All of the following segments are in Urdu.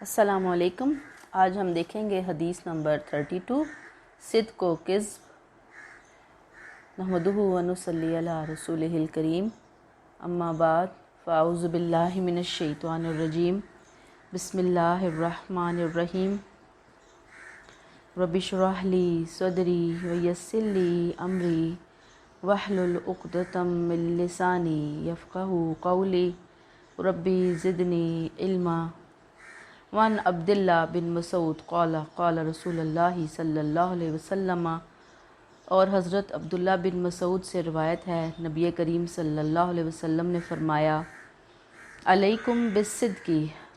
السلام علیکم۔ آج ہم دیکھیں گے حدیث نمبر 32، صدق و کذب۔ نحمدہ و نصلی علی رسولہ الکریم، اما بعد فاعوذ باللہ من الشیطان الرجیم، بسم اللہ الرحمن الرحیم۔ رب اشرح لی صدری ویسر لی امری واحلل عقدۃ من لسانی یفقہوا قولی ربی زدنی علما۔ وعن عبد اللہ بن مسعود قال قال رسول اللہ صلی اللہ علیہ وسلم، اور حضرت عبداللہ بن مسعود سے روایت ہے، نبی کریم صلی اللہ علیہ وسلم نے فرمایا، علیکم بالصدق،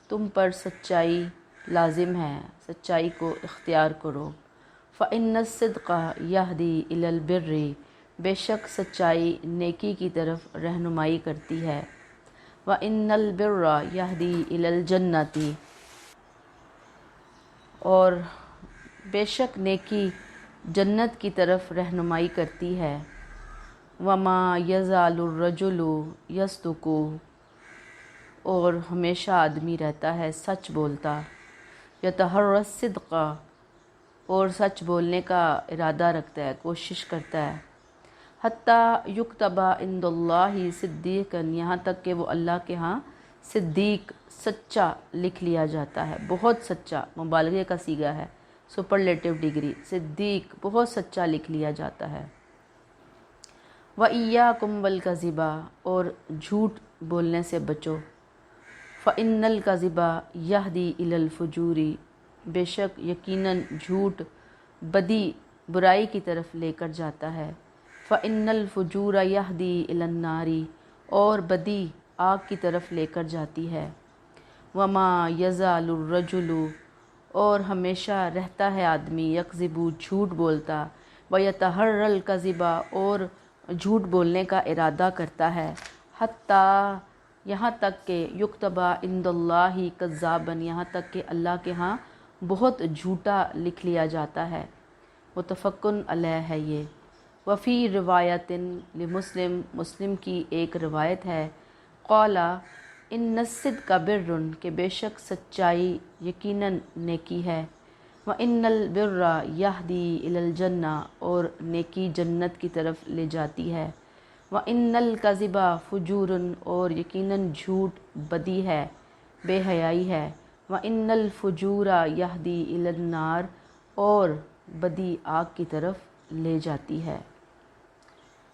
تم پر سچائی لازم ہے، سچائی کو اختیار کرو۔ فإن الصدق یہدی الی البر، بے شک سچائی نیکی کی طرف رہنمائی کرتی ہے۔ وإن البر یہدی الی الجنۃ، اور بے شک نیکی جنت کی طرف رہنمائی کرتی ہے۔ وما یزال الرجل یصدق، اور ہمیشہ آدمی رہتا ہے سچ بولتا۔ یتحری الصدق، اور سچ بولنے کا ارادہ رکھتا ہے، کوشش کرتا ہے۔ حتی یکتب عند اللہ صدیقا، یہاں تک کہ وہ اللہ کے ہاں صدیق، سچا لکھ لیا جاتا ہے، بہت سچا، مبالغے کا صیغہ ہے، سپرلیٹو ڈگری، صدیق، بہت سچا لکھ لیا جاتا ہے۔ وَإِيَّاكُمْ وَالْكَذِبَ، اور جھوٹ بولنے سے بچو۔ فَإِنَّ الْكَذِبَ يَهْدِي إِلَى الْفُجُورِ، بے شک یقیناً جھوٹ بدی، برائی کی طرف لے کر جاتا ہے۔ فَإِنَّ الْفُجُورَ يَهْدِي إِلَى النَّارِ، اور بدی آگ کی طرف لے کر جاتی ہے۔ وَمَا يَزَالُ الرَّجُلُ، اور ہمیشہ رہتا ہے آدمی، یکذب، جھوٹ بولتا، وَيَتَحَرَّى الْكَذِبَ، اور جھوٹ بولنے کا ارادہ کرتا ہے۔ حتیٰ، یہاں تک کہ یکتب عند اللہ کذابا، یہاں تک کہ اللہ کے ہاں بہت جھوٹا لکھ لیا جاتا ہے۔ متفقن علیہ ہے یہ۔ وفی روایت لمسلم، مسلم کی ایک روایت ہے، قال ان الصدق بر، کہ بے شک سچائی یقیناً نیکی ہے۔ وان البر یہدی الی الجنہ، اور نیکی جنت کی طرف لے جاتی ہے۔ وان الکذب فجور، اور یقیناً جھوٹ بدی ہے، بے حیائی ہے۔ وان الفجور یہدی الی النار، اور بدی آگ کی طرف لے جاتی ہے۔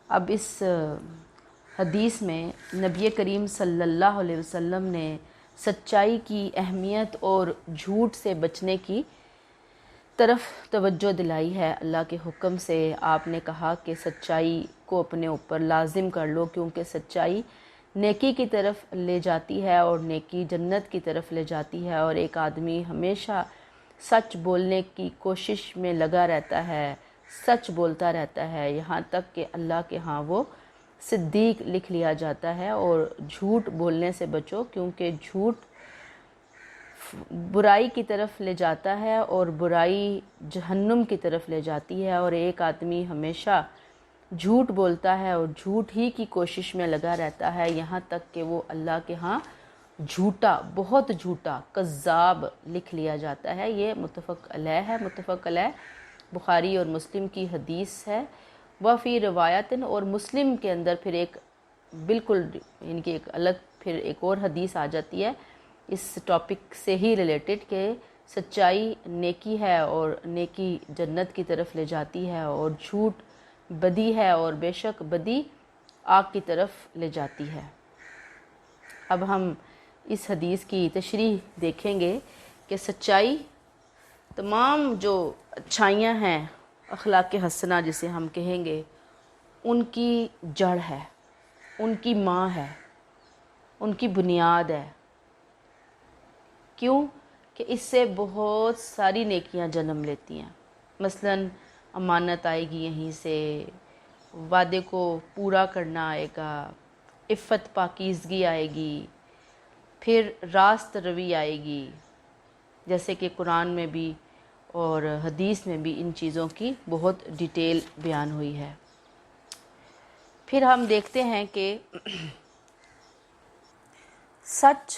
اب اس حدیث میں نبی کریم صلی اللہ علیہ وسلم نے سچائی کی اہمیت اور جھوٹ سے بچنے کی طرف توجہ دلائی ہے۔ اللہ کے حکم سے آپ نے کہا کہ سچائی کو اپنے اوپر لازم کر لو، کیونکہ سچائی نیکی کی طرف لے جاتی ہے اور نیکی جنت کی طرف لے جاتی ہے، اور ایک آدمی ہمیشہ سچ بولنے کی کوشش میں لگا رہتا ہے، سچ بولتا رہتا ہے، یہاں تک کہ اللہ کے ہاں وہ صدیق لکھ لیا جاتا ہے۔ اور جھوٹ بولنے سے بچو، کیونکہ جھوٹ برائی کی طرف لے جاتا ہے اور برائی جہنم کی طرف لے جاتی ہے، اور ایک آدمی ہمیشہ جھوٹ بولتا ہے اور جھوٹ ہی کی کوشش میں لگا رہتا ہے، یہاں تک کہ وہ اللہ کے ہاں جھوٹا، بہت جھوٹا، کذاب لکھ لیا جاتا ہے۔ یہ متفق علیہ ہے، متفق علیہ بخاری اور مسلم کی حدیث ہے۔ وفی روایت، اور مسلم کے اندر پھر ایک بالکل ان کی ایک الگ پھر ایک اور حدیث آ جاتی ہے اس ٹاپک سے ہی ریلیٹڈ، کہ سچائی نیکی ہے اور نیکی جنت کی طرف لے جاتی ہے، اور جھوٹ بدی ہے اور بے شک بدی آگ کی طرف لے جاتی ہے۔ اب ہم اس حدیث کی تشریح دیکھیں گے کہ سچائی، تمام جو اچھائیاں ہیں، اخلاق حسنہ جسے ہم کہیں گے، ان کی جڑ ہے، ان کی ماں ہے، ان کی بنیاد ہے۔ کیوں کہ اس سے بہت ساری نیکیاں جنم لیتی ہیں۔ مثلاً امانت آئے گی یہیں سے، وعدے کو پورا کرنا آئے گا، عفت پاکیزگی آئے گی، پھر راست روی آئے گی، جیسے کہ قرآن میں بھی اور حدیث میں بھی ان چیزوں کی بہت ڈیٹیل بیان ہوئی ہے۔ پھر ہم دیکھتے ہیں کہ سچ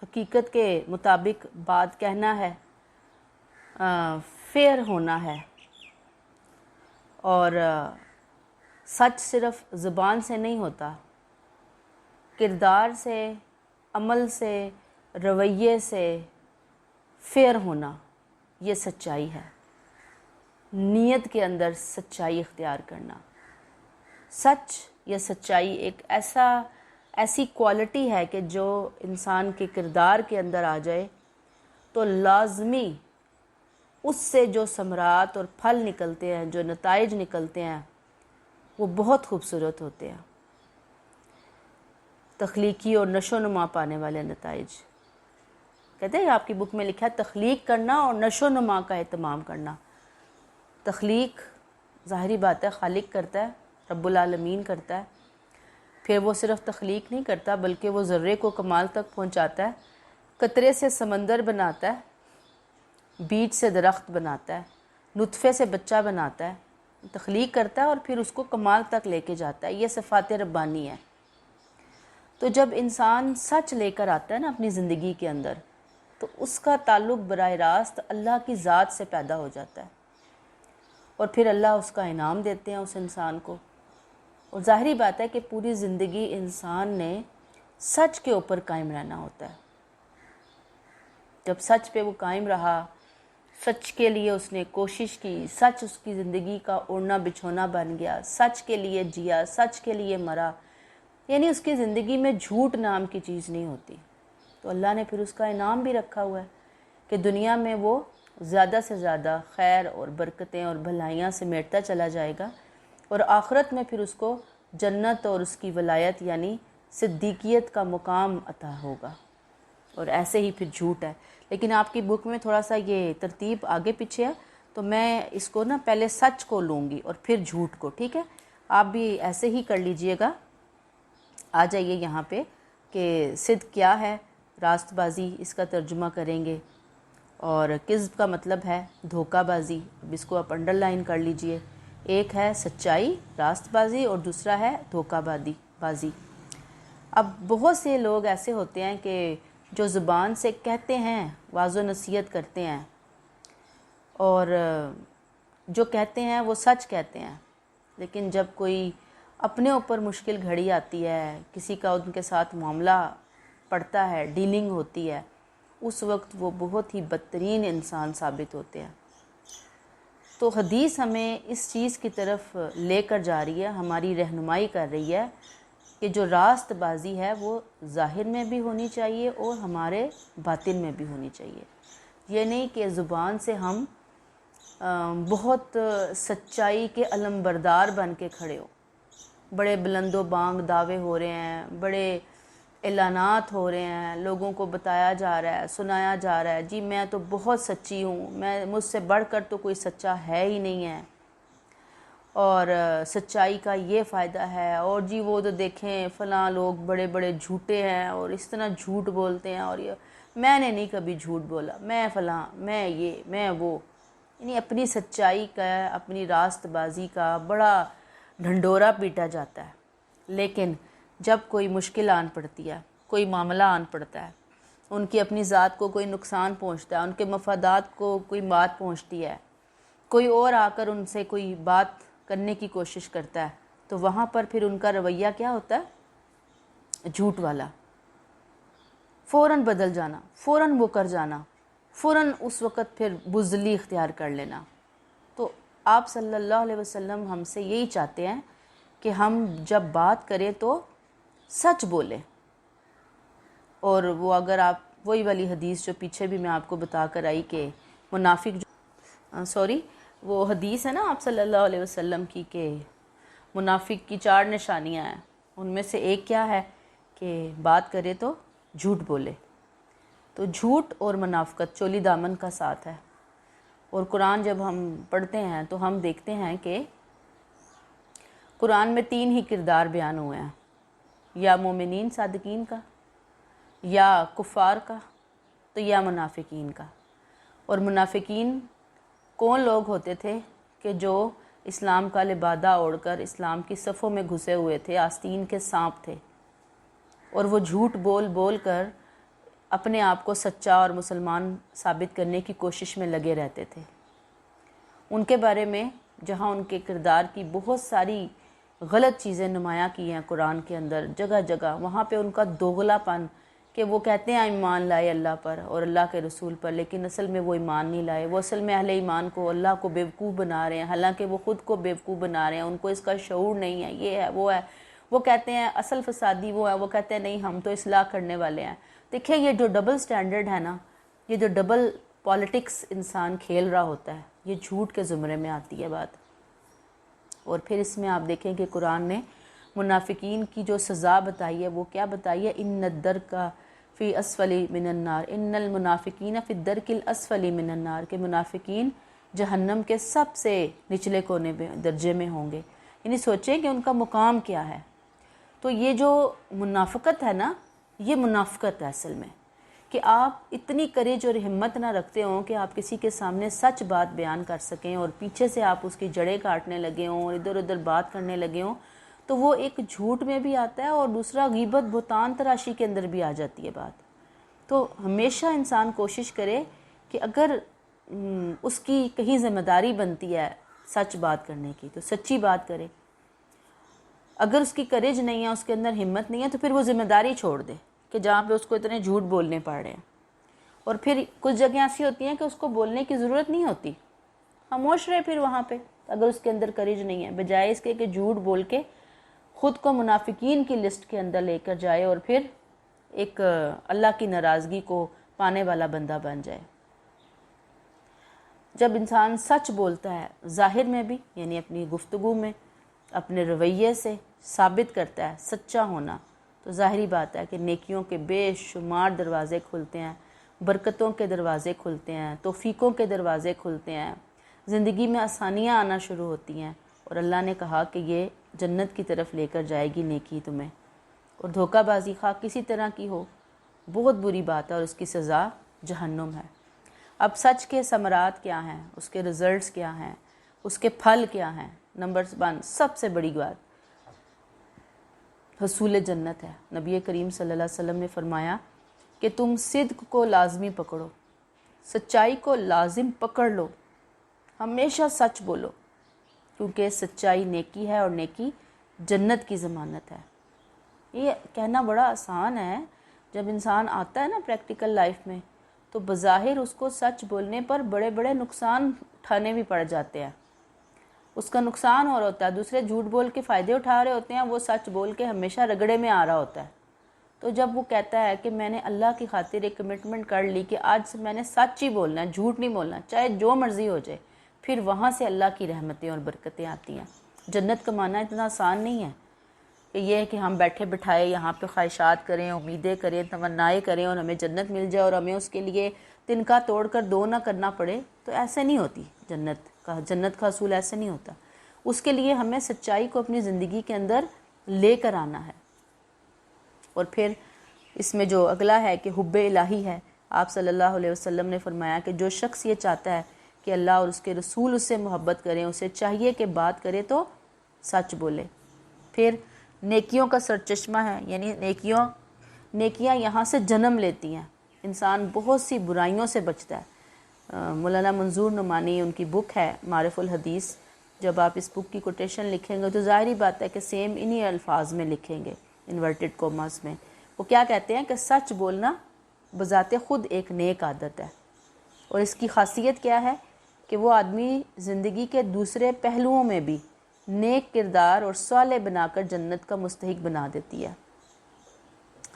حقیقت کے مطابق بات کہنا ہے، فیئر ہونا ہے، اور سچ صرف زبان سے نہیں ہوتا، کردار سے، عمل سے، رویے سے فیئر ہونا، یہ سچائی ہے۔ نیت کے اندر سچائی اختیار کرنا۔ سچ یا سچائی ایک ایسی کوالٹی ہے کہ جو انسان کے کردار کے اندر آ جائے تو لازمی اس سے جو ثمرات اور پھل نکلتے ہیں، جو نتائج نکلتے ہیں، وہ بہت خوبصورت ہوتے ہیں، تخلیقی اور نشو و نما پانے والے نتائج۔ کہتے ہیں آپ کی بک میں لکھا ہے تخلیق کرنا اور نشو و نما کا اہتمام کرنا۔ تخلیق ظاہری بات ہے خالق کرتا ہے، رب العالمین کرتا ہے، پھر وہ صرف تخلیق نہیں کرتا بلکہ وہ ذرے کو کمال تک پہنچاتا ہے، قطرے سے سمندر بناتا ہے، بیج سے درخت بناتا ہے، نطفے سے بچہ بناتا ہے، تخلیق کرتا ہے اور پھر اس کو کمال تک لے کے جاتا ہے۔ یہ صفات ربانی ہے۔ تو جب انسان سچ لے کر آتا ہے نا اپنی زندگی کے اندر، تو اس کا تعلق براہ راست اللہ کی ذات سے پیدا ہو جاتا ہے، اور پھر اللہ اس کا انعام دیتے ہیں اس انسان کو۔ اور ظاہری بات ہے کہ پوری زندگی انسان نے سچ کے اوپر قائم رہنا ہوتا ہے۔ جب سچ پہ وہ قائم رہا، سچ کے لیے اس نے کوشش کی، سچ اس کی زندگی کا اوڑھنا بچھونا بن گیا، سچ کے لیے جیا، سچ کے لیے مرا، یعنی اس کی زندگی میں جھوٹ نام کی چیز نہیں ہوتی، تو اللہ نے پھر اس کا انعام بھی رکھا ہوا ہے کہ دنیا میں وہ زیادہ سے زیادہ خیر اور برکتیں اور بھلائیاں سمیٹتا چلا جائے گا، اور آخرت میں پھر اس کو جنت اور اس کی ولایت یعنی صدیقیت کا مقام عطا ہوگا۔ اور ایسے ہی پھر جھوٹ ہے، لیکن آپ کی بک میں تھوڑا سا یہ ترتیب آگے پیچھے ہے، تو میں اس کو نا پہلے سچ کو لوں گی اور پھر جھوٹ کو، ٹھیک ہے؟ آپ بھی ایسے ہی کر لیجئے گا۔ آ جائیے یہاں پہ کہ صدق کیا ہے، راست بازی اس کا ترجمہ کریں گے، اور کذب کا مطلب ہے دھوکہ بازی، اب اس کو آپ انڈر لائن کر لیجئے۔ ایک ہے سچائی، راست بازی، اور دوسرا ہے دھوکہ بازی۔ اب بہت سے لوگ ایسے ہوتے ہیں کہ جو زبان سے کہتے ہیں، واعظ و نصیحت کرتے ہیں، اور جو کہتے ہیں وہ سچ کہتے ہیں، لیکن جب کوئی اپنے اوپر مشکل گھڑی آتی ہے، کسی کا ان کے ساتھ معاملہ پڑتا ہے، ڈیلنگ ہوتی ہے، اس وقت وہ بہت ہی بدترین انسان ثابت ہوتے ہیں۔ تو حدیث ہمیں اس چیز کی طرف لے کر جا رہی ہے، ہماری رہنمائی کر رہی ہے کہ جو راست بازی ہے وہ ظاہر میں بھی ہونی چاہیے اور ہمارے باطن میں بھی ہونی چاہیے۔ یہ نہیں کہ زبان سے ہم بہت سچائی کے علمبردار بن کے کھڑے ہو، بڑے بلند و بانگ دعوے ہو رہے ہیں، بڑے اعلانات ہو رہے ہیں، لوگوں کو بتایا جا رہا ہے، سنایا جا رہا ہے، جی میں تو بہت سچی ہوں، مجھ سے بڑھ کر تو کوئی سچا ہے ہی نہیں ہے، اور سچائی کا یہ فائدہ ہے، اور جی وہ تو دیکھیں فلاں لوگ بڑے بڑے جھوٹے ہیں اور اس طرح جھوٹ بولتے ہیں، اور یہ میں نے نہیں کبھی جھوٹ بولا، میں فلاں، میں یہ، میں وہ، یعنی اپنی سچائی کا، اپنی راست بازی کا بڑا ڈھنڈورا پیٹا جاتا ہے۔ لیکن جب کوئی مشکل آن پڑتی ہے، کوئی معاملہ آن پڑتا ہے، ان کی اپنی ذات کو کوئی نقصان پہنچتا ہے، ان کے مفادات کو کوئی بات پہنچتی ہے، کوئی اور آ کر ان سے کوئی بات کرنے کی کوشش کرتا ہے، تو وہاں پر پھر ان کا رویہ کیا ہوتا ہے؟ جھوٹ والا، فوراً بدل جانا، فوراً مکر جانا، فوراً اس وقت پھر بزدلی اختیار کر لینا۔ تو آپ صلی اللہ علیہ وسلم ہم سے یہی چاہتے ہیں کہ ہم جب بات کریں تو سچ بولیں، اور وہ اگر آپ وہی والی حدیث جو پیچھے بھی میں آپ کو بتا کر آئی کہ منافق وہ حدیث ہے نا آپ صلی اللہ علیہ وسلم کی کہ منافق کی 4 نشانیاں ہیں، ان میں سے ایک کیا ہے کہ بات کرے تو جھوٹ بولے۔ تو جھوٹ اور منافقت چولی دامن کا ساتھ ہے، اور قرآن جب ہم پڑھتے ہیں تو ہم دیکھتے ہیں کہ قرآن میں 3 ہی کردار بیان ہوئے ہیں، یا مومنین صادقین کا، یا کفار کا، تو یا منافقین کا۔ اور منافقین کون لوگ ہوتے تھے کہ جو اسلام کا لبادہ اوڑھ کر اسلام کی صفوں میں گھسے ہوئے تھے، آستین کے سانپ تھے، اور وہ جھوٹ بول بول کر اپنے آپ کو سچا اور مسلمان ثابت کرنے کی کوشش میں لگے رہتے تھے۔ ان کے بارے میں جہاں ان کے کردار کی بہت ساری غلط چیزیں نمایاں کی ہیں قرآن کے اندر جگہ جگہ، وہاں پہ ان کا دوغلا پن کہ وہ کہتے ہیں ایمان لائے اللہ پر اور اللہ کے رسول پر، لیکن اصل میں وہ ایمان نہیں لائے، وہ اصل میں اہل ایمان کو اللہ کو بیوقوف بنا رہے ہیں، حالانکہ وہ خود کو بیوقوف بنا رہے ہیں، ان کو اس کا شعور نہیں ہے، یہ ہے وہ ہے۔ وہ کہتے ہیں اصل فسادی وہ ہے، وہ کہتے ہیں نہیں ہم تو اصلاح کرنے والے ہیں۔ دیکھیں یہ جو ڈبل سٹینڈرڈ ہے نا، یہ جو ڈبل پالیٹکس انسان کھیل رہا ہوتا ہے، یہ جھوٹ کے زمرے میں آتی ہے بات۔ اور پھر اس میں آپ دیکھیں کہ قرآن نے منافقین کی جو سزا بتائی ہے وہ کیا بتائی ہے، ان الدرک فی اسفل من النار ان المنافقین فی الدرک الاسفل من النار، کہ منافقین جہنم کے سب سے نچلے کونے میں درجے میں ہوں گے۔ یعنی سوچیں کہ ان کا مقام کیا ہے۔ تو یہ جو منافقت ہے نا، یہ منافقت ہے اصل میں، کہ آپ اتنی کریج اور ہمت نہ رکھتے ہوں کہ آپ کسی کے سامنے سچ بات بیان کر سکیں اور پیچھے سے آپ اس کی جڑیں کاٹنے لگے ہوں اور ادھر ادھر بات کرنے لگے ہوں، تو وہ ایک جھوٹ میں بھی آتا ہے اور دوسرا غیبت بہتان تراشی کے اندر بھی آ جاتی ہے بات۔ تو ہمیشہ انسان کوشش کرے کہ اگر اس کی کہیں ذمہ داری بنتی ہے سچ بات کرنے کی تو سچی بات کرے، اگر اس کی کریج نہیں ہے، اس کے اندر ہمت نہیں ہے، تو پھر وہ ذمہ داری چھوڑ دے کہ جہاں پہ اس کو اتنے جھوٹ بولنے پڑ رہے ہیں۔ اور پھر کچھ جگہیں ایسی ہوتی ہیں کہ اس کو بولنے کی ضرورت نہیں ہوتی، خاموش رہے پھر وہاں پہ اگر اس کے اندر کریج نہیں ہے، بجائے اس کے کہ جھوٹ بول کے خود کو منافقین کی لسٹ کے اندر لے کر جائے اور پھر ایک اللہ کی ناراضگی کو پانے والا بندہ بن جائے۔ جب انسان سچ بولتا ہے ظاہر میں بھی، یعنی اپنی گفتگو میں، اپنے رویے سے ثابت کرتا ہے سچا ہونا، تو ظاہری بات ہے کہ نیکیوں کے بے شمار دروازے کھلتے ہیں، برکتوں کے دروازے کھلتے ہیں، توفیقوں کے دروازے کھلتے ہیں، زندگی میں آسانیاں آنا شروع ہوتی ہیں، اور اللہ نے کہا کہ یہ جنت کی طرف لے کر جائے گی نیکی تمہیں۔ اور دھوکہ بازی خواہ کسی طرح کی ہو بہت بری بات ہے اور اس کی سزا جہنم ہے۔ اب سچ کے ثمرات کیا ہیں، اس کے رزلٹس کیا ہیں، اس کے پھل کیا ہیں؟ نمبر 1 سب سے بڑی بات حصول جنت ہے۔ نبی کریم صلی اللہ علیہ وسلم نے فرمایا کہ تم صدق کو لازمی پکڑو، سچائی کو لازم پکڑ لو، ہمیشہ سچ بولو، کیونکہ سچائی نیکی ہے اور نیکی جنت کی ضمانت ہے۔ یہ کہنا بڑا آسان ہے، جب انسان آتا ہے نا پریکٹیکل لائف میں تو بظاہر اس کو سچ بولنے پر بڑے بڑے نقصان اٹھانے بھی پڑ جاتے ہیں، اس کا نقصان اور ہوتا ہے، دوسرے جھوٹ بول کے فائدے اٹھا رہے ہوتے ہیں، وہ سچ بول کے ہمیشہ رگڑے میں آ رہا ہوتا ہے۔ تو جب وہ کہتا ہے کہ میں نے اللہ کی خاطر ایک کمٹمنٹ کر لی کہ آج سے میں نے سچ ہی بولنا ہے، جھوٹ نہیں بولنا، چاہے جو مرضی ہو جائے، پھر وہاں سے اللہ کی رحمتیں اور برکتیں آتی ہیں۔ جنت کمانا اتنا آسان نہیں ہے کہ یہ ہے کہ ہم بیٹھے بٹھائے یہاں پہ خواہشات کریں، امیدیں کریں، تمنائیں کریں اور ہمیں جنت مل جائے اور ہمیں اس کے لیے تنکا توڑ کر دو نہ کرنا پڑے، تو ایسے نہیں ہوتی جنت کا حصول ایسے نہیں ہوتا۔ اس کے لیے ہمیں سچائی کو اپنی زندگی کے اندر لے کر آنا ہے۔ اور پھر اس میں جو اگلا ہے کہ حب الہی ہے، آپ صلی اللہ علیہ وسلم نے فرمایا کہ جو شخص یہ چاہتا ہے کہ اللہ اور اس کے رسول اس سے محبت کریں، اسے چاہیے کہ بات کرے تو سچ بولے۔ پھر نیکیوں کا سرچشمہ ہے، یعنی نیکیاں یہاں سے جنم لیتی ہیں، انسان بہت سی برائیوں سے بچتا ہے۔ مولانا منظور نعمانی ان کی بک ہے معارف الحدیث، جب آپ اس بک کی کوٹیشن لکھیں گے تو ظاہری بات ہے کہ سیم انہی الفاظ میں لکھیں گے، انورٹڈ کوماز میں۔ وہ کیا کہتے ہیں کہ سچ بولنا بذات خود ایک نیک عادت ہے، اور اس کی خاصیت کیا ہے کہ وہ آدمی زندگی کے دوسرے پہلوؤں میں بھی نیک کردار اور صالح بنا کر جنت کا مستحق بنا دیتی ہے۔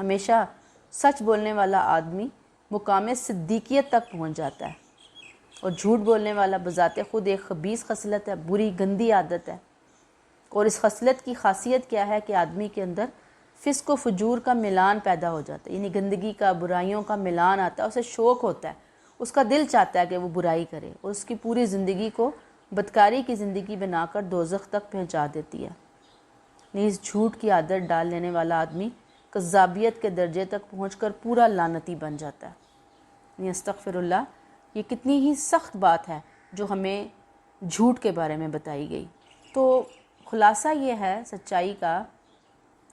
ہمیشہ سچ بولنے والا آدمی مقام صدیقیت تک پہنچ جاتا ہے، اور جھوٹ بولنے والا بذات خود ایک خبیث خصلت ہے، بری گندی عادت ہے۔ اور اس خصلت کی خاصیت کیا ہے کہ آدمی کے اندر فسق و فجور کا ملان پیدا ہو جاتا ہے، یعنی گندگی کا، برائیوں کا ملان آتا ہے، اسے شوق ہوتا ہے، اس کا دل چاہتا ہے کہ وہ برائی کرے، اور اس کی پوری زندگی کو بدکاری کی زندگی بنا کر دوزخ تک پہنچا دیتی ہے۔ نیز جھوٹ کی عادت ڈال لینے والا آدمی کذابیت کے درجے تک پہنچ کر پورا لعنتی بن جاتا ہے۔ استغفر اللہ، یہ کتنی ہی سخت بات ہے جو ہمیں جھوٹ کے بارے میں بتائی گئی۔ تو خلاصہ یہ ہے سچائی کا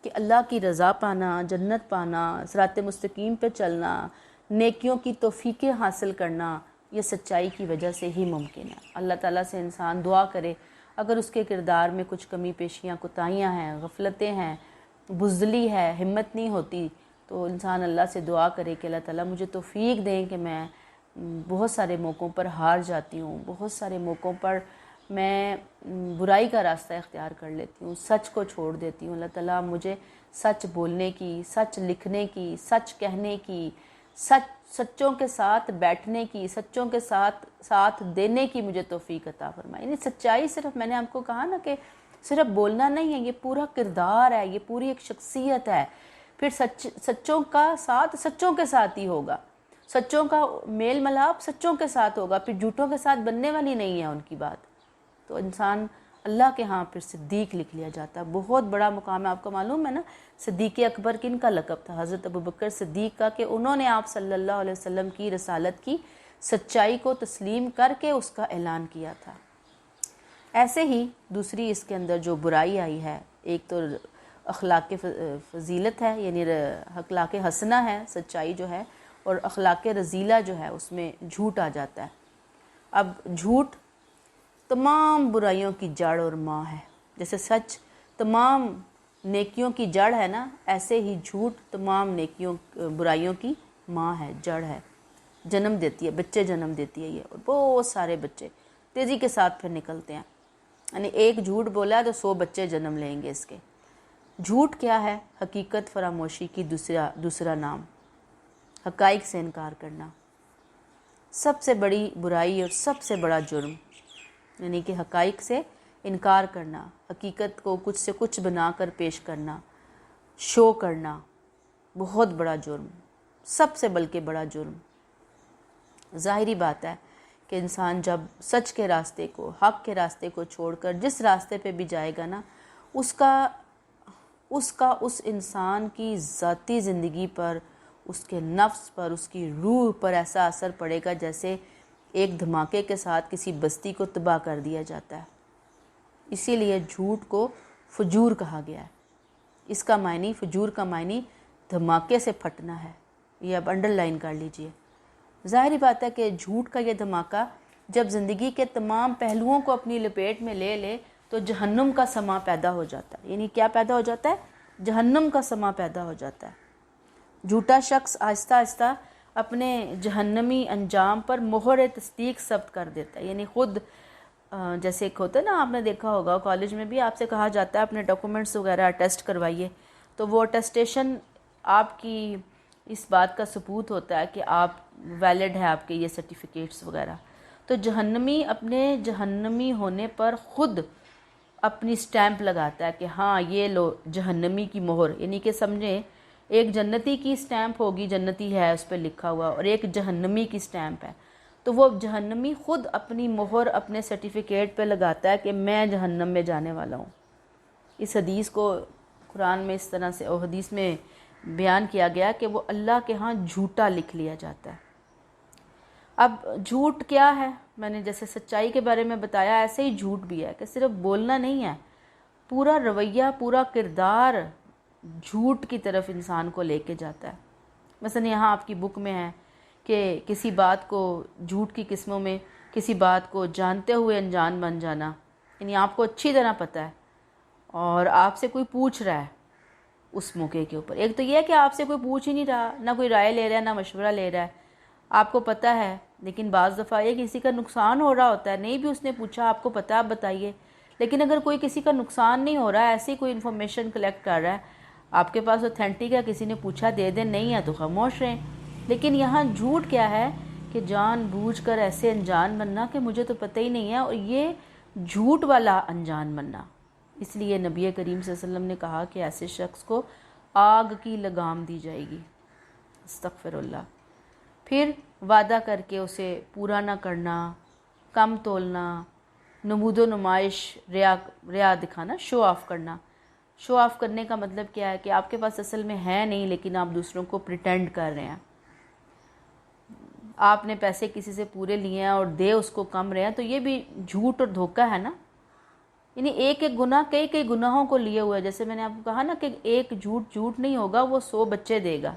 کہ اللہ کی رضا پانا، جنت پانا، صراط مستقیم پہ چلنا، نیکیوں کی توفیقیں حاصل کرنا یہ سچائی کی وجہ سے ہی ممکن ہے۔ اللہ تعالیٰ سے انسان دعا کرے، اگر اس کے کردار میں کچھ کمی پیشیاں، کوتاہیاں ہیں، غفلتیں ہیں، بزدلی ہے، ہمت نہیں ہوتی، تو انسان اللہ سے دعا کرے کہ اللہ تعالیٰ مجھے توفیق دیں کہ میں بہت سارے موقعوں پر ہار جاتی ہوں، بہت سارے موقعوں پر میں برائی کا راستہ اختیار کر لیتی ہوں، سچ کو چھوڑ دیتی ہوں۔ اللہ تعالیٰ مجھے سچ بولنے کی، سچ لکھنے کی، سچ کہنے کی، سچوں کے ساتھ بیٹھنے کی، سچوں کے ساتھ دینے کی مجھے توفیق عطا فرمائے۔ یعنی سچائی صرف، میں نے آپ کو کہا نا کہ صرف بولنا نہیں ہے، یہ پورا کردار ہے، یہ پوری ایک شخصیت ہے۔ پھر سچوں کا ساتھ سچوں کے ساتھ ہی ہوگا، سچوں کا میل ملاپ سچوں کے ساتھ ہوگا، پھر جھوٹوں کے ساتھ بننے والی نہیں ہے ان کی بات۔ تو انسان اللہ کے ہاں پھر صدیق لکھ لیا جاتا ہے، بہت بڑا مقام ہے۔ آپ کو معلوم ہے نا صدیق اکبر کن کا لقب تھا؟ حضرت ابوبکر صدیق کا، کہ انہوں نے آپ صلی اللہ علیہ وسلم کی رسالت کی سچائی کو تسلیم کر کے اس کا اعلان کیا تھا۔ ایسے ہی دوسری اس کے اندر جو برائی آئی ہے، ایک تو اخلاق فضیلت ہے، یعنی اخلاق حسنہ ہے سچائی جو ہے، اور اخلاق رذیلہ جو ہے اس میں جھوٹ آ جاتا ہے۔ اب جھوٹ تمام برائیوں کی جڑ اور ماں ہے، جیسے سچ تمام نیکیوں کی جڑ ہے نا، ایسے ہی جھوٹ تمام برائیوں کی ماں ہے، جڑ ہے، جنم دیتی ہے، بچے جنم دیتی ہے یہ، اور بہت سارے بچے تیزی کے ساتھ پھر نکلتے ہیں۔ یعنی ایک جھوٹ بولا ہے تو 100 بچے جنم لیں گے اس کے۔ جھوٹ کیا ہے؟ حقیقت فراموشی کی دوسرا نام، حقائق سے انکار کرنا، سب سے بڑی برائی اور سب سے بڑا جرم، یعنی کہ حقائق سے انکار کرنا، حقیقت کو کچھ سے کچھ بنا کر پیش کرنا، شو کرنا، بہت بڑا جرم، سب سے بلکہ بڑا جرم۔ ظاہری بات ہے کہ انسان جب سچ کے راستے کو، حق کے راستے کو چھوڑ کر جس راستے پہ بھی جائے گا نا، اس کا اس انسان کی ذاتی زندگی پر، اس کے نفس پر، اس کی روح پر ایسا اثر پڑے گا جیسے ایک دھماکے کے ساتھ کسی بستی کو تباہ کر دیا جاتا ہے۔ اسی لیے جھوٹ کو فجور کہا گیا ہے۔ اس کا معنی، فجور کا معنی دھماکے سے پھٹنا ہے، یہ اب انڈر لائن کر لیجئے۔ ظاہری بات ہے کہ جھوٹ کا یہ دھماکہ جب زندگی کے تمام پہلوؤں کو اپنی لپیٹ میں لے لے تو جہنم کا سما پیدا ہو جاتا ہے۔ یعنی کیا پیدا ہو جاتا ہے؟ جہنم کا سما پیدا ہو جاتا ہے۔ جھوٹا شخص آہستہ آہستہ اپنے جہنمی انجام پر مہر تصدیق ثبت کر دیتا ہے۔ یعنی خود جیسے ایک ہوتا ہے نا، آپ نے دیکھا ہوگا کالج میں بھی آپ سے کہا جاتا ہے اپنے ڈاکومنٹس وغیرہ اٹیسٹ کروائیے، تو وہ اٹیسٹیشن آپ کی اس بات کا ثبوت ہوتا ہے کہ آپ ویلڈ ہے آپ کے یہ سرٹیفکیٹس وغیرہ۔ تو جہنمی اپنے جہنمی ہونے پر خود اپنی سٹیمپ لگاتا ہے کہ ہاں یہ لو جہنمی کی مہر، یعنی کہ سمجھیں ایک جنتی کی سٹیمپ ہوگی، جنتی ہے اس پہ لکھا ہوا، اور ایک جہنمی کی سٹیمپ ہے، تو وہ جہنمی خود اپنی مہر اپنے سرٹیفکیٹ پہ لگاتا ہے کہ میں جہنم میں جانے والا ہوں۔ اس حدیث کو قرآن میں اس طرح سے، اور حدیث میں بیان کیا گیا کہ وہ اللہ کے ہاں جھوٹا لکھ لیا جاتا ہے۔ اب جھوٹ کیا ہے؟ میں نے جیسے سچائی کے بارے میں بتایا، ایسے ہی جھوٹ بھی ہے کہ صرف بولنا نہیں ہے، پورا رویہ، پورا کردار جھوٹ کی طرف انسان کو لے کے جاتا ہے۔ مثلا یہاں آپ کی بک میں ہے کہ کسی بات کو، جھوٹ کی قسموں میں کسی بات کو جانتے ہوئے انجان بن جانا، یعنی آپ کو اچھی طرح پتہ ہے اور آپ سے کوئی پوچھ رہا ہے اس موقع کے اوپر۔ ایک تو یہ ہے کہ آپ سے کوئی پوچھ ہی نہیں رہا، نہ کوئی رائے لے رہا ہے، نہ مشورہ لے رہا ہے، آپ کو پتہ ہے، لیکن بعض دفعہ یہ کسی کا نقصان ہو رہا ہوتا ہے، نہیں بھی اس نے پوچھا، آپ کو پتہ، آپ بتائیے۔ لیکن اگر کوئی کسی کا نقصان نہیں ہو رہا ہے، ایسی کوئی انفارمیشن کلیکٹ کر رہا ہے، آپ کے پاس اوتھینٹک ہے، کسی نے پوچھا دے دیں، نہیں ہے تو خاموش رہیں۔ لیکن یہاں جھوٹ کیا ہے کہ جان بوجھ کر ایسے انجان بننا کہ مجھے تو پتہ ہی نہیں ہے، اور یہ جھوٹ والا انجان بننا۔ اس لیے نبی کریم صلی اللہ علیہ وسلم نے کہا کہ ایسے شخص کو آگ کی لگام دی جائے گی، استغفر اللہ۔ پھر وعدہ کر کے اسے پورا نہ کرنا، کم تولنا، نمود و نمائش، ریا دکھانا، شو آف کرنا۔ شو آف کرنے کا مطلب کیا ہے کہ آپ کے پاس اصل میں ہے نہیں، لیکن آپ دوسروں کو پریٹینڈ کر رہے ہیں۔ آپ نے پیسے کسی سے پورے لیے ہیں اور دے اس کو کم رہے ہیں، تو یہ بھی جھوٹ اور دھوکہ ہے نا۔ یعنی ایک ایک گناہ کئی گناہوں کو لیے ہوئے، جیسے میں نے آپ کو کہا نا کہ ایک جھوٹ نہیں ہوگا، وہ 100 بچے دے گا۔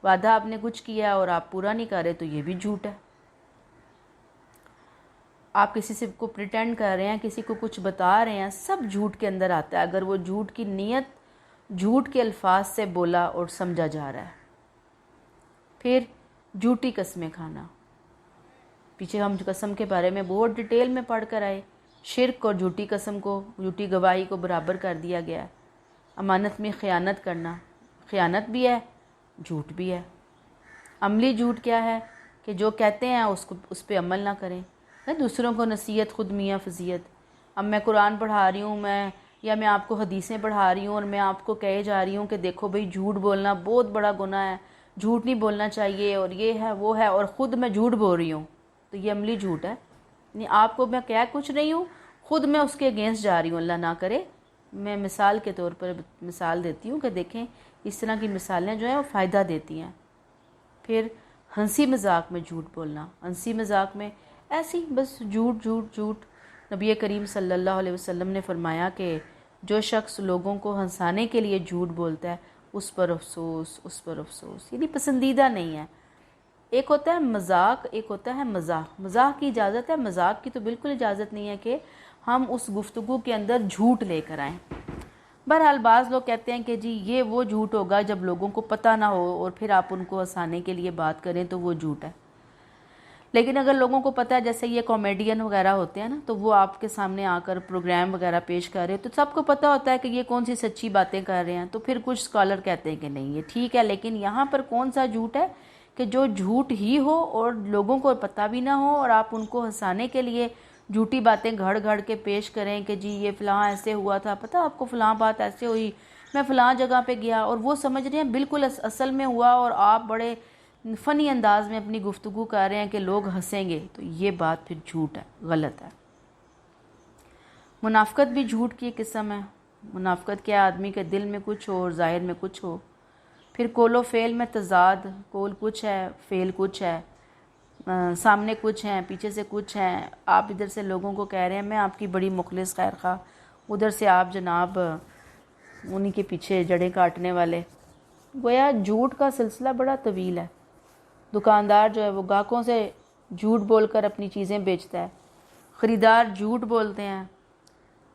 وعدہ آپ نے کچھ کیا اور آپ پورا نہیں کر رہے تو یہ بھی جھوٹ ہے۔ آپ کسی سے کو پریٹینڈ کر رہے ہیں، کسی کو کچھ بتا رہے ہیں، سب جھوٹ کے اندر آتا ہے اگر وہ جھوٹ کی نیت جھوٹ کے الفاظ سے بولا اور سمجھا جا رہا ہے۔ پھر جھوٹی قسمیں کھانا، پیچھے ہم قسم کے بارے میں بہت ڈیٹیل میں پڑھ کر آئے، شرک اور جھوٹی قسم کو، جھوٹی گواہی کو برابر کر دیا گیا ہے۔ امانت میں خیانت کرنا، خیانت بھی ہے جھوٹ بھی ہے۔ عملی جھوٹ کیا ہے کہ جو کہتے ہیں اس پہ عمل نہ کریں، دوسروں کو نصیحت خود میاں فضیحت۔ اب میں قرآن پڑھا رہی ہوں میں آپ کو حدیثیں پڑھا رہی ہوں اور میں آپ کو کہے جا رہی ہوں کہ دیکھو بھئی جھوٹ بولنا بہت بڑا گناہ ہے، جھوٹ نہیں بولنا چاہیے اور یہ ہے وہ ہے، اور خود میں جھوٹ بول رہی ہوں، تو یہ عملی جھوٹ ہے۔ یعنی آپ کو میں کہہ کچھ نہیں ہوں، خود میں اس کے اگینسٹ جا رہی ہوں، اللہ نہ کرے۔ میں مثال کے طور پر مثال دیتی ہوں کہ دیکھیں اس طرح کی مثالیں جو ہیں وہ فائدہ دیتی ہیں۔ پھر ہنسی مذاق میں جھوٹ بولنا، ہنسی مذاق میں ایسی بس جھوٹ جھوٹ جھوٹ۔ نبی کریم صلی اللہ علیہ وسلم نے فرمایا کہ جو شخص لوگوں کو ہنسانے کے لیے جھوٹ بولتا ہے اس پر افسوس، اس پر افسوس، یعنی پسندیدہ نہیں ہے۔ ایک ہوتا ہے مذاق، ایک ہوتا ہے مزاح۔ مزاح کی اجازت ہے، مذاق کی تو بالکل اجازت نہیں ہے کہ ہم اس گفتگو کے اندر جھوٹ لے کر آئیں۔ بہرحال بعض لوگ کہتے ہیں کہ جی یہ وہ جھوٹ ہوگا جب لوگوں کو پتہ نہ ہو اور پھر آپ ان کو ہنسانے کے لیے بات کریں تو وہ جھوٹ ہے۔ لیکن اگر لوگوں کو پتہ ہے، جیسے یہ کامیڈین وغیرہ ہوتے ہیں نا، تو وہ آپ کے سامنے آ کر پروگرام وغیرہ پیش کر رہے، تو سب کو پتہ ہوتا ہے کہ یہ کون سی سچی باتیں کر رہے ہیں، تو پھر کچھ اسکالر کہتے ہیں کہ نہیں یہ ٹھیک ہے۔ لیکن یہاں پر کون سا جھوٹ ہے کہ جو جھوٹ ہی ہو اور لوگوں کو پتہ بھی نہ ہو اور آپ ان کو ہنسانے کے لیے جھوٹی باتیں گھڑ گھڑ کے پیش کریں کہ جی یہ فلاں ایسے ہوا تھا، پتہ آپ کو فلاں بات ایسے ہوئی، میں فلاں جگہ پہ گیا، اور وہ سمجھ رہے ہیں بالکل اصل میں ہوا اور آپ بڑے فنی انداز میں اپنی گفتگو کر رہے ہیں کہ لوگ ہنسیں گے، تو یہ بات پھر جھوٹ ہے، غلط ہے۔ منافقت بھی جھوٹ کی قسم ہے۔ منافقت کیا؟ آدمی کے دل میں کچھ ہو اور ظاہر میں کچھ ہو۔ پھر قول و فعل میں تضاد، قول کچھ ہے فعل کچھ ہے، سامنے کچھ ہیں پیچھے سے کچھ ہیں۔ آپ ادھر سے لوگوں کو کہہ رہے ہیں میں آپ کی بڑی مخلص خیر خواہ، ادھر سے آپ جناب انہی کے پیچھے جڑیں کاٹنے والے۔ گویا جھوٹ کا سلسلہ بڑا طویل ہے۔ دکاندار جو ہے وہ گاہکوں سے جھوٹ بول کر اپنی چیزیں بیچتا ہے، خریدار جھوٹ بولتے ہیں،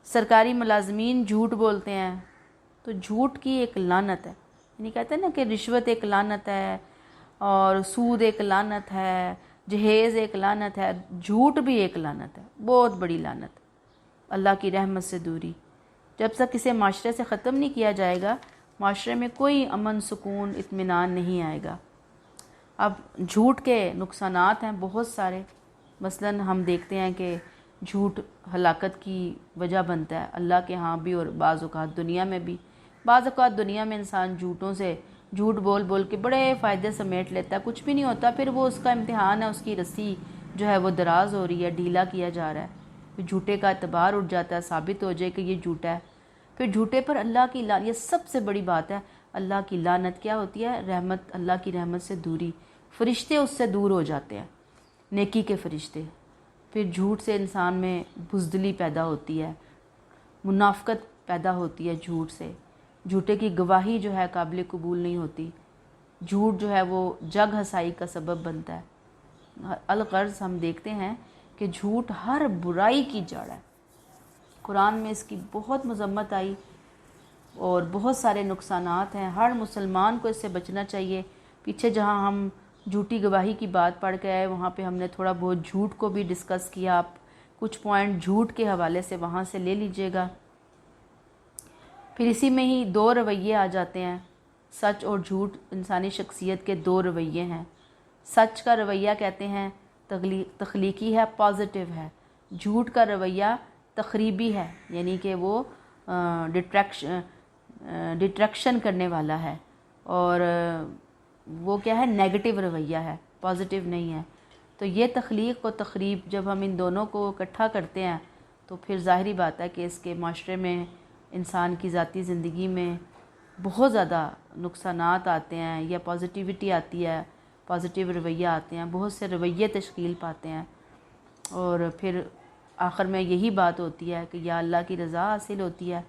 سرکاری ملازمین جھوٹ بولتے ہیں۔ تو جھوٹ کی ایک لعنت ہے، یعنی کہتے ہیں نا کہ رشوت ایک لعنت ہے اور سود ایک لعنت ہے، جہیز ایک لعنت ہے، جھوٹ بھی ایک لعنت ہے، بہت بڑی لعنت۔ اللہ کی رحمت سے دوری، جب تک اسے معاشرے سے ختم نہیں کیا جائے گا، معاشرے میں کوئی امن سکون اطمینان نہیں آئے گا۔ اب جھوٹ کے نقصانات ہیں بہت سارے، مثلاً ہم دیکھتے ہیں کہ جھوٹ ہلاکت کی وجہ بنتا ہے اللہ کے ہاں بھی اور بعض اوقات دنیا میں بھی۔ بعض اوقات دنیا میں انسان جھوٹوں سے جھوٹ بول بول کے بڑے فائدے سمیٹ لیتا ہے، کچھ بھی نہیں ہوتا، پھر وہ اس کا امتحان ہے، اس کی رسی جو ہے وہ دراز ہو رہی ہے، ڈھیلا کیا جا رہا ہے، پھر جھوٹے کا اعتبار اٹھ جاتا ہے، ثابت ہو جائے کہ یہ جھوٹا ہے۔ پھر جھوٹے پر اللہ کی لعنت، یہ سب سے بڑی بات ہے، اللہ کی لعنت کیا ہوتی ہے؟ رحمت، اللہ کی رحمت سے دوری، فرشتے اس سے دور ہو جاتے ہیں، نیکی کے فرشتے۔ پھر جھوٹ سے انسان میں بزدلی پیدا ہوتی ہے، منافقت پیدا ہوتی ہے جھوٹ سے، جھوٹے کی گواہی جو ہے قابل قبول نہیں ہوتی، جھوٹ جو ہے وہ جگ ہنسائی کا سبب بنتا ہے۔ الغرض ہم دیکھتے ہیں کہ جھوٹ ہر برائی کی جڑ ہے، قرآن میں اس کی بہت مذمت آئی اور بہت سارے نقصانات ہیں، ہر مسلمان کو اس سے بچنا چاہیے۔ پیچھے جہاں ہم جھوٹی گواہی کی بات پڑھ کے آئے وہاں پہ ہم نے تھوڑا بہت جھوٹ کو بھی ڈسکس کیا، آپ کچھ پوائنٹ جھوٹ کے حوالے سے وہاں سے لے لیجئے گا۔ پھر اسی میں ہی دو رویے آ جاتے ہیں، سچ اور جھوٹ انسانی شخصیت کے دو رویے ہیں۔ سچ کا رویہ کہتے ہیں تخلیقی ہے، پازیٹیو ہے، جھوٹ کا رویہ تخریبی ہے، یعنی کہ وہ ڈٹریکشن کرنے والا ہے، اور وہ کیا ہے؟ نیگیٹو رویہ ہے، پازیٹیو نہیں ہے۔ تو یہ تخلیق و تخریب جب ہم ان دونوں کو اکٹھا کرتے ہیں تو پھر ظاہری بات ہے کہ اس کے معاشرے میں انسان کی ذاتی زندگی میں بہت زیادہ نقصانات آتے ہیں، یا پازیٹیوٹی آتی ہے، پازیٹیو رویہ آتے ہیں، بہت سے رویے تشکیل پاتے ہیں، اور پھر آخر میں یہی بات ہوتی ہے کہ یا اللہ کی رضا حاصل ہوتی ہے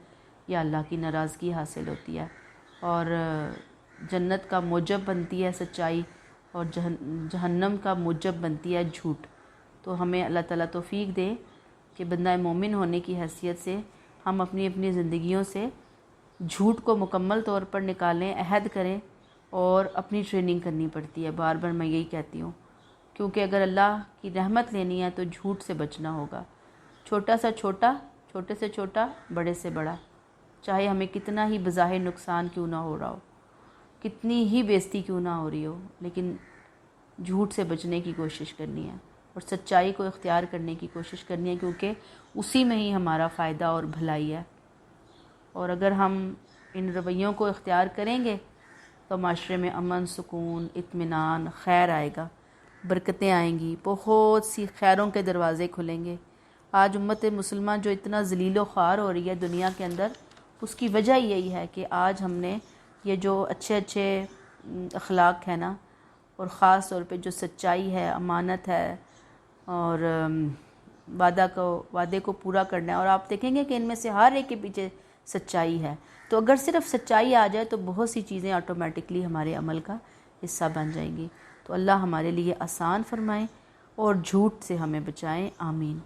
یا اللہ کی ناراضگی حاصل ہوتی ہے۔ اور جنت کا موجب بنتی ہے سچائی اور جہنم کا موجب بنتی ہے جھوٹ۔ تو ہمیں اللہ تعالیٰ توفیق دے کہ بندہ مومن ہونے کی حیثیت سے ہم اپنی اپنی زندگیوں سے جھوٹ کو مکمل طور پر نکالیں، عہد کریں، اور اپنی ٹریننگ کرنی پڑتی ہے۔ بار بار میں یہی کہتی ہوں، کیونکہ اگر اللہ کی رحمت لینی ہے تو جھوٹ سے بچنا ہوگا۔ چھوٹا سے چھوٹا، بڑے سے بڑا، چاہے ہمیں کتنا ہی بظاہر نقصان کیوں نہ ہو رہا ہو، کتنی ہی بےزتی کیوں نہ ہو رہی ہو، لیکن جھوٹ سے بچنے کی کوشش کرنی ہے اور سچائی کو اختیار کرنے کی کوشش کرنی ہے، کیونکہ اسی میں ہی ہمارا فائدہ اور بھلائی ہے۔ اور اگر ہم ان رویوں کو اختیار کریں گے تو معاشرے میں امن، سکون، اطمینان، خیر آئے گا، برکتیں آئیں گی، بہت سی خیروں کے دروازے کھلیں گے۔ آج امت مسلمہ جو اتنا ذلیل و خوار ہو رہی ہے دنیا کے اندر، اس کی وجہ یہی ہے کہ آج ہم نے یہ جو اچھے اخلاق ہیں نا، اور خاص طور پہ جو سچائی ہے، امانت ہے، اور وعدے کو پورا کرنا ہے، اور آپ دیکھیں گے کہ ان میں سے ہر ایک کے پیچھے سچائی ہے۔ تو اگر صرف سچائی آ جائے تو بہت سی چیزیں آٹومیٹکلی ہمارے عمل کا حصہ بن جائیں گی۔ تو اللہ ہمارے لیے آسان فرمائیں اور جھوٹ سے ہمیں بچائیں، آمین۔